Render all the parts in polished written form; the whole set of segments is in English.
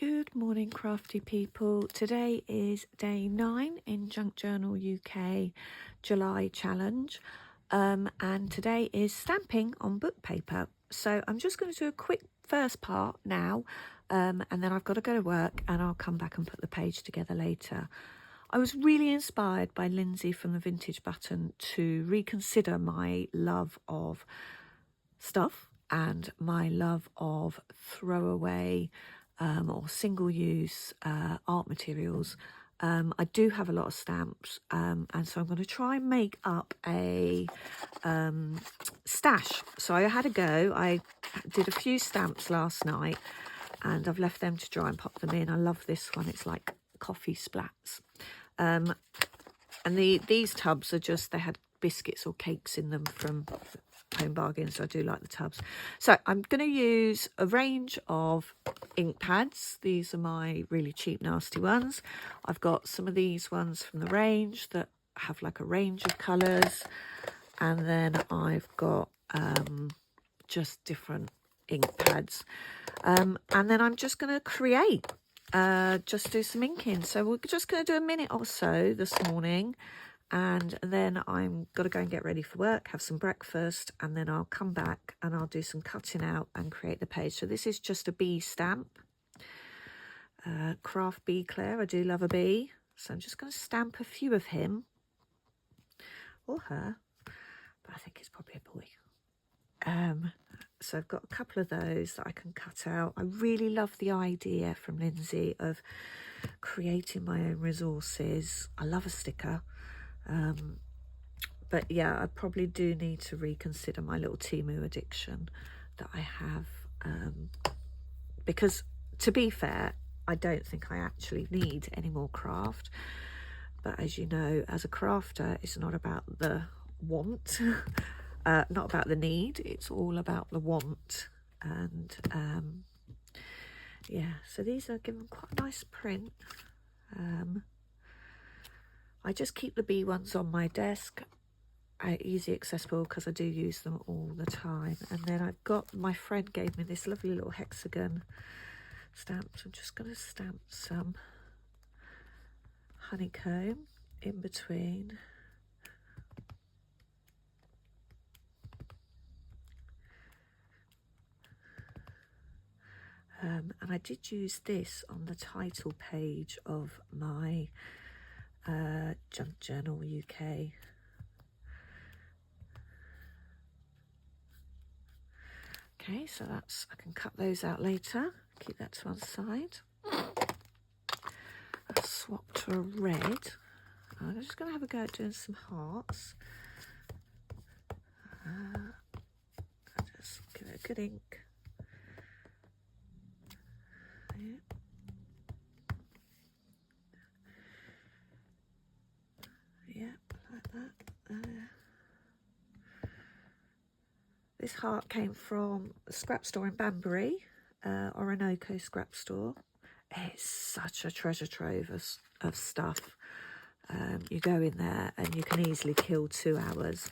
Good morning, crafty people. Today is day 9 in Junk Journal UK July challenge, and today is stamping on book paper. So I'm just going to do a quick first part now, and then I've got to go to work and I'll come back and put the page together later. I was really inspired by Lindsay from the Vintage Button to reconsider my love of stuff and my love of throwaway or single-use art materials. I do have a lot of stamps, and so I'm going to try and make up a stash. So I had a go. I did a few stamps last night and I've left them to dry and pop them in. I love this one. It's like coffee splats. And these tubs are just, they had biscuits or cakes in them from Home Bargains, so I do like the tubs. So I'm going to use a range of ink pads. These are my really cheap, nasty ones. I've got some of these ones from the range that have like a range of colours, and then I've got just different ink pads, and then I'm just going to create, just do some inking. So we're just going to do a minute or so this morning, and then I'm got to go and get ready for work, have some breakfast, and then I'll come back and I'll do some cutting out and create the page. So this is just a bee stamp, Craft Bee Claire. I do love a bee, so I'm just going to stamp a few of him or her, but I think it's probably a boy. So I've got a couple of those that I can cut out. I really love the idea from Lindsay of creating my own resources. I love a sticker. But yeah, I probably do need to reconsider my little Temu addiction that I have, because to be fair, I don't think I actually need any more craft. But as you know, as a crafter, it's not about the want, not about the need, it's all about the want. And yeah, so these are given quite a nice print. I just keep the bee ones on my desk, easy accessible, because I do use them all the time. And then I've got, my friend gave me this lovely little hexagon stamp, so I'm just going to stamp some honeycomb in between. And I did use this on the title page of my Junk Journal UK. Okay, so that's, I can cut those out later, keep that to one side. I'll swap to a red. I'm just going to have a go at doing some hearts. I'll just give it a good ink. Yeah. Yeah, like that. This heart came from a scrap store in Banbury, Orinoco scrap store. It's such a treasure trove of stuff. You go in there and you can easily kill 2 hours.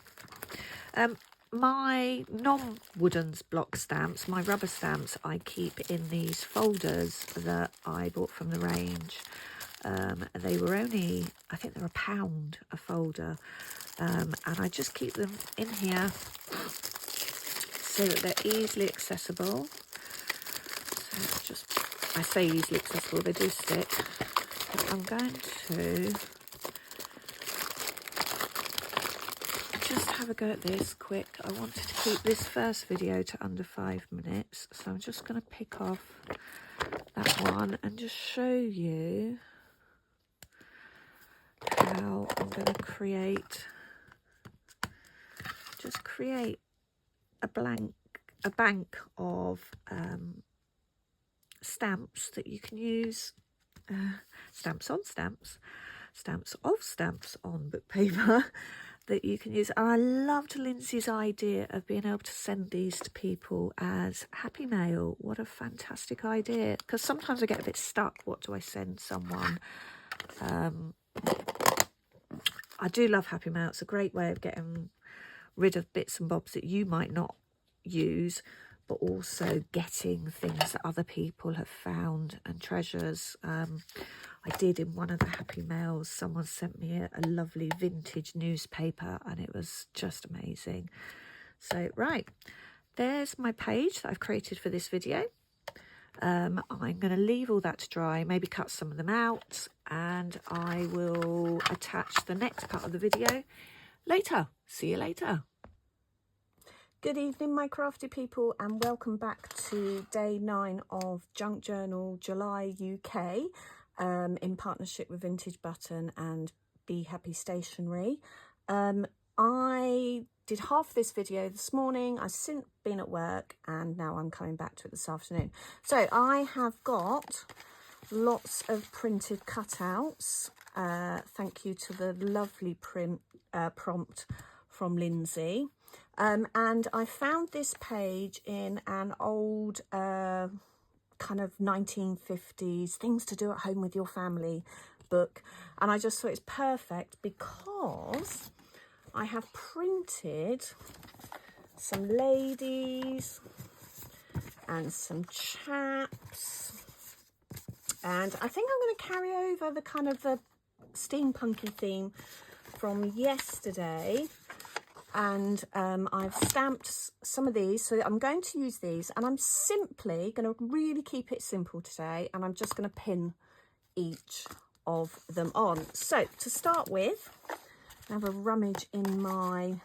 My non-wooden block stamps, my rubber stamps, I keep in these folders that I bought from the range. They were only, I think they're £1 a folder, and I just keep them in here so that they're easily accessible. So it's just, I say easily accessible, they do stick. But I'm going to just have a go at this quick. I wanted to keep this first video to under 5 minutes, so I'm just going to pick off that one and just show you how I'm going to create a bank of stamps that you can use, stamps of stamps on book paper that you can use. And I loved Lindsay's idea of being able to send these to people as happy mail. What a fantastic idea, because sometimes I get a bit stuck. What do I send someone? I do love happy mail. It's a great way of getting rid of bits and bobs that you might not use, but also getting things that other people have found and treasures. I did, in one of the Happy Mails, someone sent me a lovely vintage newspaper, and it was just amazing. So, right, there's my page that I've created for this video. I'm going to leave all that to dry, maybe cut some of them out, and I will attach the next part of the video later. See you later. Good evening, my crafty people, and welcome back to day 9 of Junk Journal July UK, in partnership with Vintage Button and Be Happy Stationery. I did half this video this morning. I've since been at work and now I'm coming back to it this afternoon. So I have got lots of printed cutouts. Thank you to the lovely prompt from Lindsay. And I found this page in an old kind of 1950s things to do at home with your family book, and I just thought it's perfect because I have printed some ladies and some chaps, and I think I'm going to carry over the kind of the steampunky theme from yesterday. And I've stamped some of these, so I'm going to use these, and I'm simply going to really keep it simple today, and I'm just going to pin each of them on. So to start with, I have a rummage in my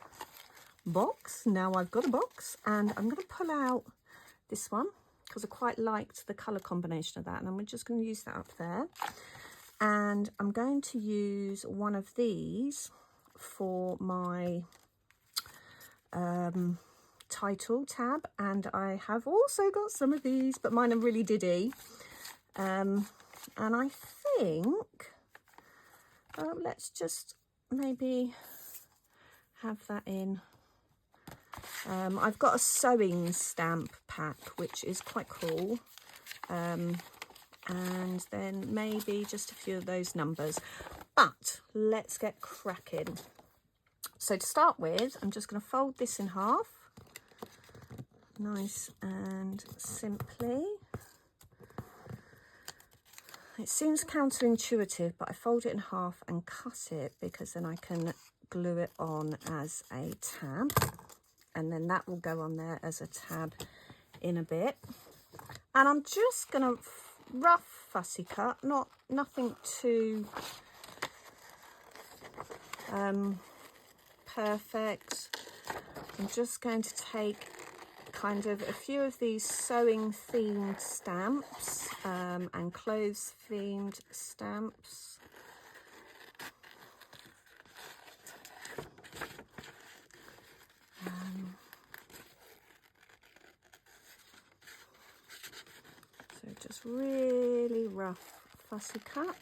box. Now I've got a box, and I'm going to pull out this one because I quite liked the colour combination of that, and I'm just going to use that up there. And I'm going to use one of these for my title tab, and I have also got some of these, but mine are really diddy, and I think let's just maybe have that in. I've got a sewing stamp pack which is quite cool, and then maybe just a few of those numbers, but let's get cracking. So to start with, I'm just going to fold this in half, nice and simply. It seems counterintuitive, but I fold it in half and cut it because then I can glue it on as a tab, and then that will go on there as a tab in a bit. And I'm just going to rough fussy cut, nothing too perfect. I'm just going to take kind of a few of these sewing themed stamps and clothes themed stamps. So just really rough fussy cut.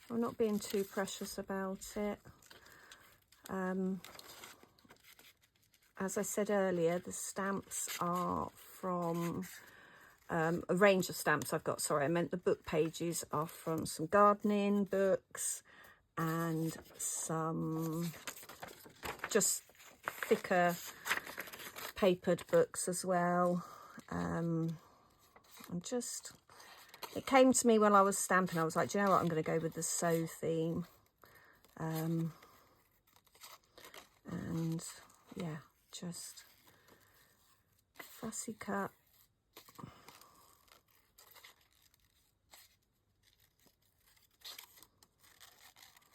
I'm not being too precious about it. As I said earlier, the stamps are from a range of stamps I've got. Sorry, I meant the book pages are from some gardening books and some just thicker papered books as well. It came to me when I was stamping, I was like, do you know what, I'm going to go with the sew theme. And yeah, just fussy cut.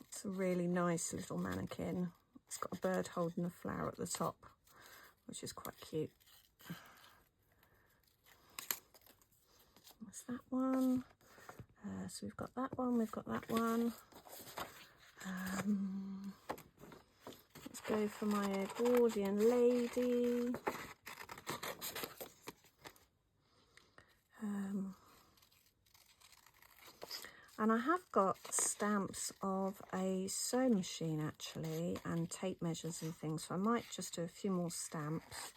It's a really nice little mannequin. It's got a bird holding a flower at the top, which is quite cute. That's that one. So we've got that one, we've got that one. Let's go for my Edwardian lady. And I have got stamps of a sewing machine actually, and tape measures and things, so I might just do a few more stamps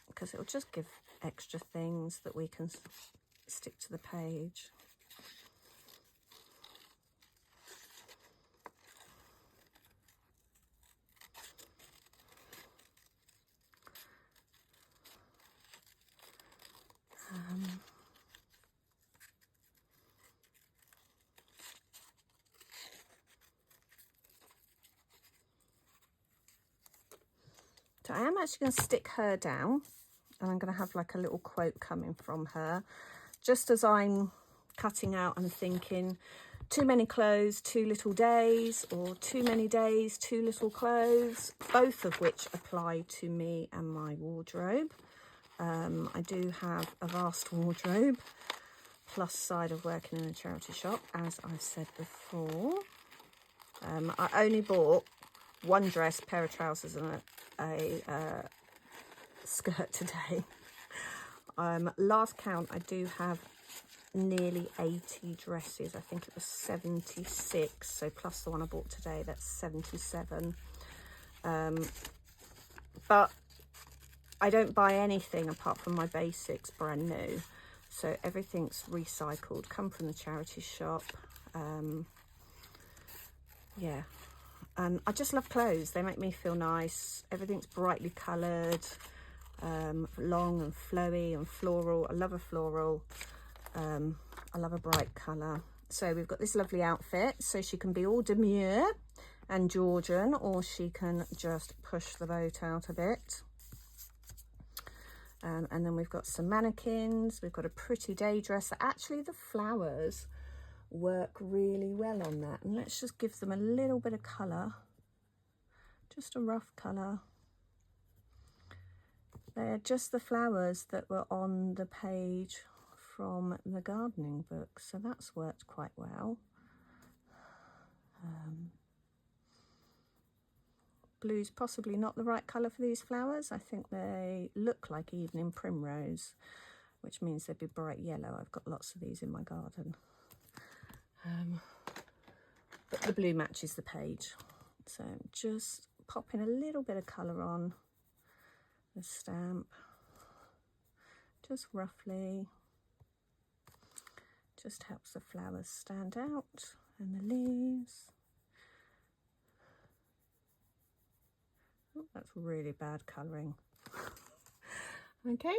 because it'll just give extra things that we can stick to the page. So I am actually going to stick her down, and I'm going to have like a little quote coming from her. Just as I'm cutting out, I'm thinking, too many clothes, too little days, or too many days, too little clothes, both of which apply to me and my wardrobe. I do have a vast wardrobe, plus side of working in a charity shop, as I've said before. I only bought one dress, pair of trousers and a skirt today. Last count, I do have nearly 80 dresses. I think it was 76, so plus the one I bought today, that's 77. But I don't buy anything apart from my basics brand new, so everything's recycled, come from the charity shop. Yeah, and I just love clothes. They make me feel nice. Everything's brightly coloured, long and flowy and floral. I love a floral. I love a bright colour. So we've got this lovely outfit, so she can be all demure and Georgian, or she can just push the boat out a bit. And then we've got some mannequins. We've got a pretty day dress. Actually, the flowers work really well on that. And let's just give them a little bit of colour, just a rough colour. They're just the flowers that were on the page from the gardening book, so that's worked quite well. Blue's possibly not the right colour for these flowers. I think they look like evening primrose, which means they'd be bright yellow. I've got lots of these in my garden. But the blue matches the page. So just popping a little bit of colour on the stamp, just roughly. Just helps the flowers stand out and the leaves. Oh, that's really bad colouring. Okay,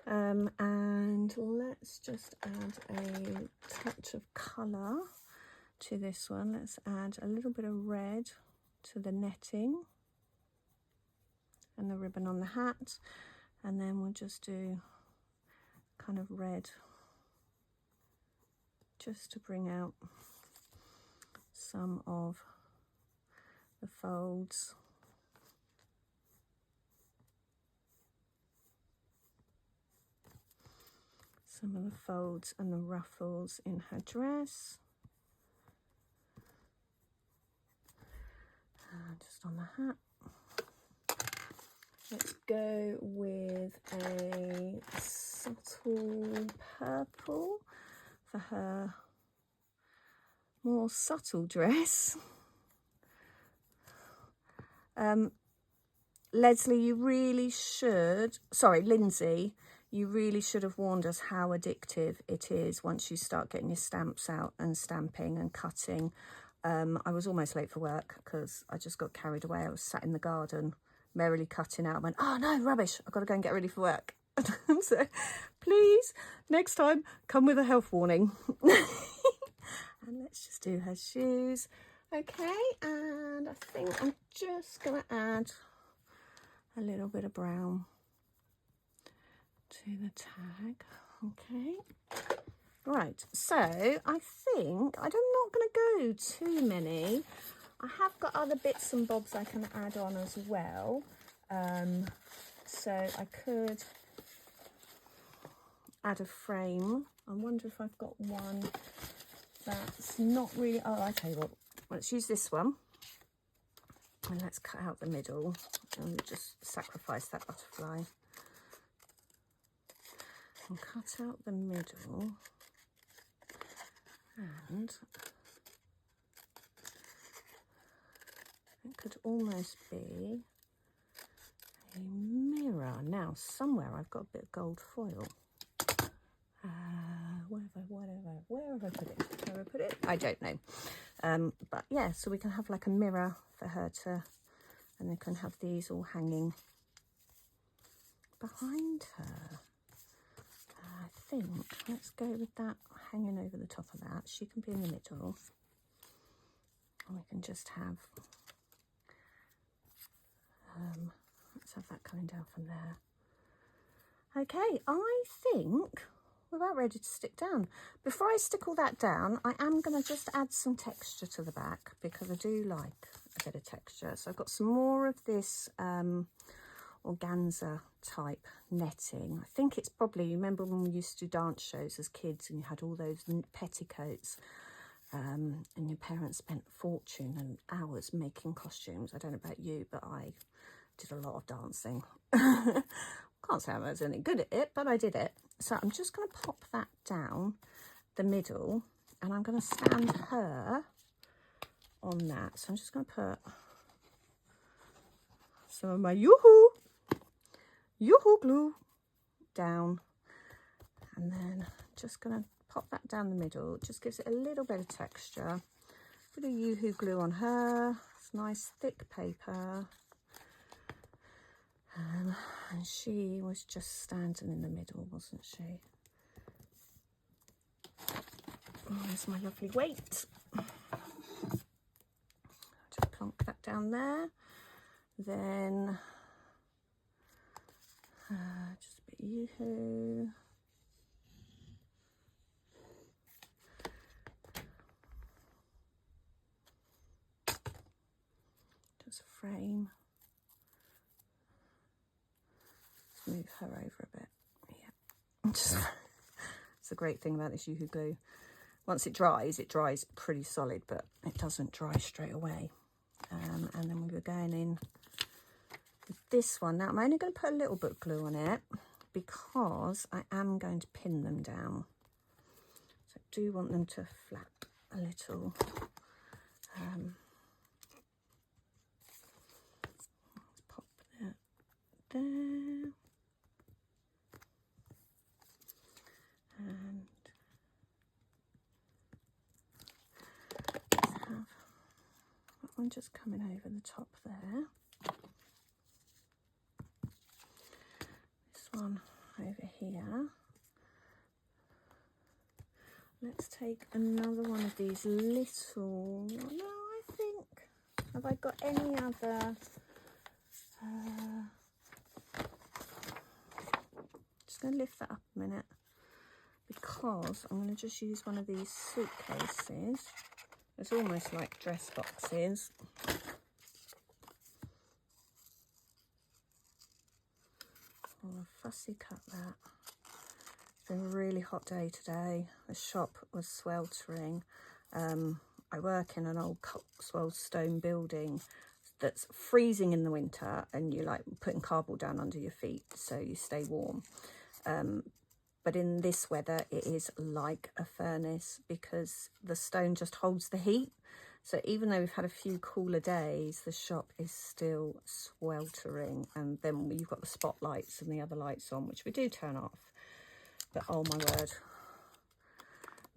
and let's just add a touch of colour to this one. Let's add a little bit of red to the netting and the ribbon on the hat, and then we'll just do kind of red just to bring out some of the folds. Some of the folds and the ruffles in her dress. Just on the hat. Let's go with a subtle purple for her more subtle dress. Leslie, you really should, sorry, Lindsay, you really should have warned us how addictive it is once you start getting your stamps out and stamping and cutting. I was almost late for work because I just got carried away. I was sat in the garden merrily cutting out. I went, oh no, rubbish, I've got to go and get ready for work. So please, next time, come with a health warning. And let's just do her shoes. Okay, and I think I'm just going to add a little bit of brown to the tag. Okay, right, so I think I'm not going to go too many. I have got other bits and bobs I can add on as well, so I could add a frame. I wonder if I've got one that's not really, oh, I tell you what, let's use this one and let's cut out the middle and just sacrifice that butterfly and cut out the middle, and it could almost be a mirror. Now somewhere I've got a bit of gold foil. Where have I put it? Where have I put it? I don't know. But yeah, so we can have like a mirror for her to, and they can have these all hanging behind her. I think let's go with that hanging over the top of that. She can be in the middle, and we can just have let's have that coming down from there. Okay, I think we're about ready to stick down. Before I stick all that down, I am going to just add some texture to the back because I do like a bit of texture. So I've got some more of this organza type netting. I think it's probably, you remember when we used to do dance shows as kids and you had all those petticoats and your parents spent a fortune and hours making costumes. I don't know about you, but I did a lot of dancing. Can't say I was any good at it, but I did it. So I'm just going to pop that down the middle and I'm going to stand her on that. So I'm just going to put some of my yoo-hoo glue down, and then just going to pop that down the middle. It just gives it a little bit of texture. Bit of yoo-hoo glue on her. It's nice thick paper. And she was just standing in the middle, wasn't she? Oh, there's my lovely weight. Just plonk that down there. Then just a bit yoo-hoo. Just frame. Move her over a bit. Yeah. It's a great thing about this yoo-hoo glue. Once it dries pretty solid, but it doesn't dry straight away. And then we were going in with this one. Now I'm only going to put a little bit of glue on it because I am going to pin them down. So I do want them to flap a little. Let's pop that there. And let's have that one just coming over the top there. This one over here. Let's take another one of these little, no, I think, have I got any other, just going to lift that up a minute. Because I'm going to just use one of these suitcases. It's almost like dress boxes. I'll fussy cut that. It's been a really hot day today. The shop was sweltering. I work in an old Cotswold stone building that's freezing in the winter, and you like putting cardboard down under your feet so you stay warm. But in this weather, it is like a furnace because the stone just holds the heat. So even though we've had a few cooler days, the shop is still sweltering. And then you've got the spotlights and the other lights on, which we do turn off. But oh my word,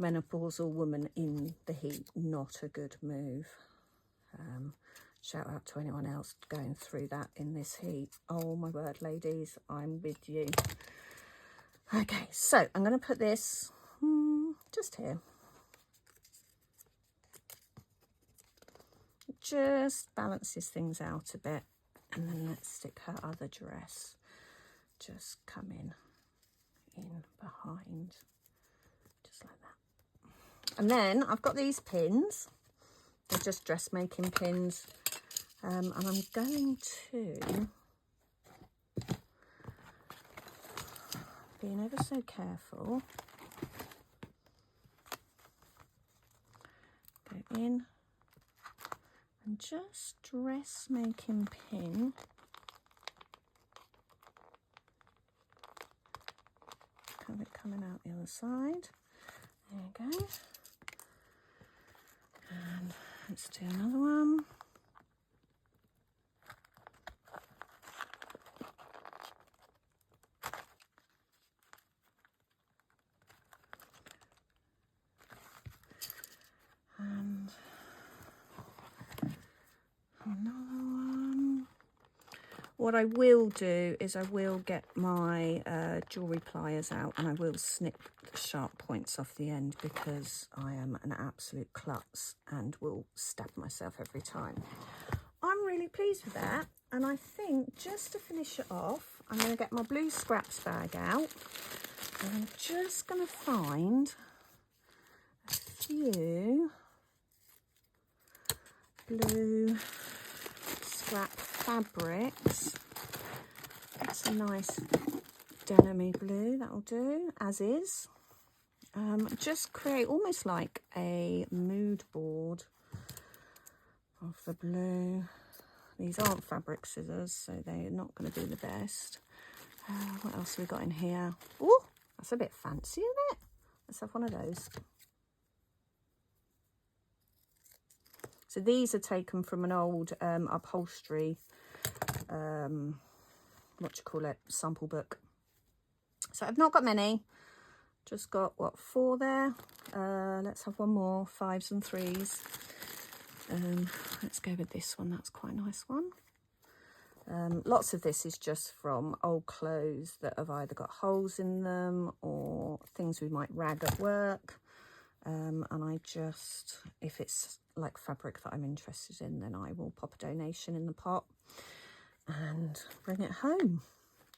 menopausal woman in the heat, not a good move. Shout out to anyone else going through that in this heat. Oh my word, ladies, I'm with you. Okay, so I'm going to put this just here. Just balances things out a bit. And then let's stick her other dress. Just come in behind. Just like that. And then I've got these pins. They're just dressmaking pins. And I'm going to... being ever so careful, go in and just dressmaking pin coming out the other side. There you go. And let's do another one. And another one. What I will do is I will get my jewellery pliers out and I will snip the sharp points off the end because I am an absolute klutz and will stab myself every time. I'm really pleased with that. And I think just to finish it off, I'm going to get my blue scraps bag out. And I'm just going to find a few blue scrap fabrics. It's a nice denim-y blue, that'll do, as is. Just create almost like a mood board of the blue. These aren't fabric scissors, so they're not going to do the best. What else have we got in here? Oh, that's a bit fancy, isn't it? Let's have one of those. So these are taken from an old upholstery, sample book. So I've not got many, just got, what, 4 there. Let's have one more, 5s and 3s. Let's go with this one, that's quite a nice one. Lots of this is just from old clothes that have either got holes in them or things we might rag at work. And I just, if it's like fabric that I'm interested in, then I will pop a donation in the pot and bring it home.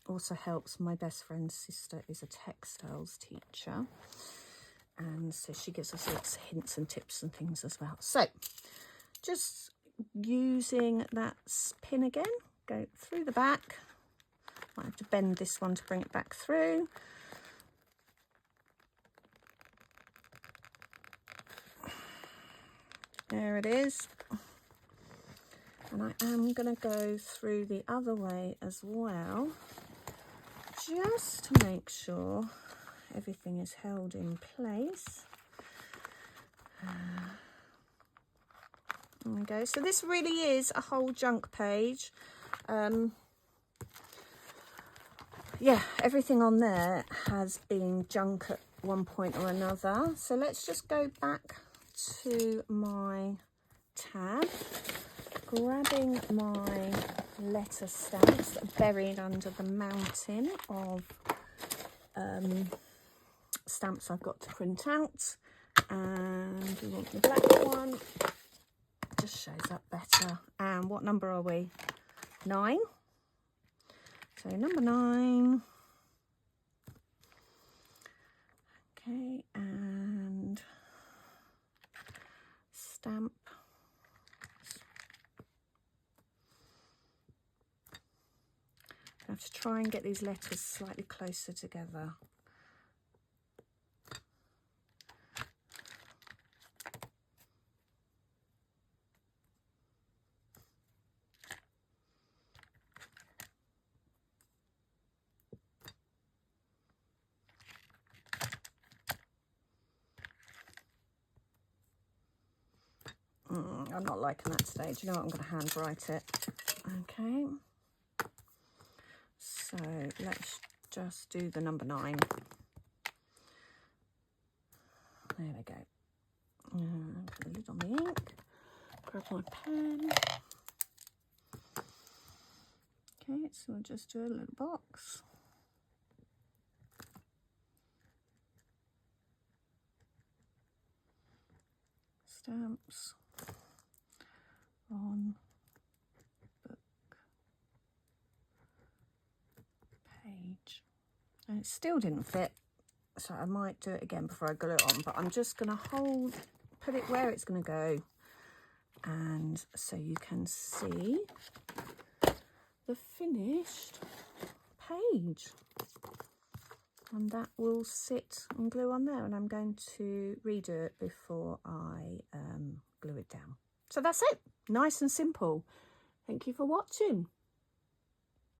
Also helps, my best friend's sister is a textiles teacher, and so she gives us lots of hints and tips and things as well. So just using that pin again, go through the back. Might have to bend this one to bring it back through. There it is. And I am going to go through the other way as well, just to make sure everything is held in place. There we go. So this really is a whole junk page. Yeah, everything on there has been junk at one point or another. So let's just go back to my tab, grabbing my letter stamps that are buried under the mountain of stamps I've got to print out. And we want the black one, just shows up better. And what number are we? 9. So number 9. Okay, and stamp. I have to try and get these letters slightly closer together. I'm not liking that stage. You know what, I'm going to handwrite it. Okay. So let's just do the number 9. There we go. Put a lid on the ink. Grab my pen. Okay, so we'll just do a little box. Stamps on book page. And it still didn't fit, so I might do it again before I glue it on, but I'm just going to put it where it's going to go, and so you can see the finished page. And that will sit and glue on there, and I'm going to redo it before I glue it down. So that's it, nice and simple. Thank you for watching.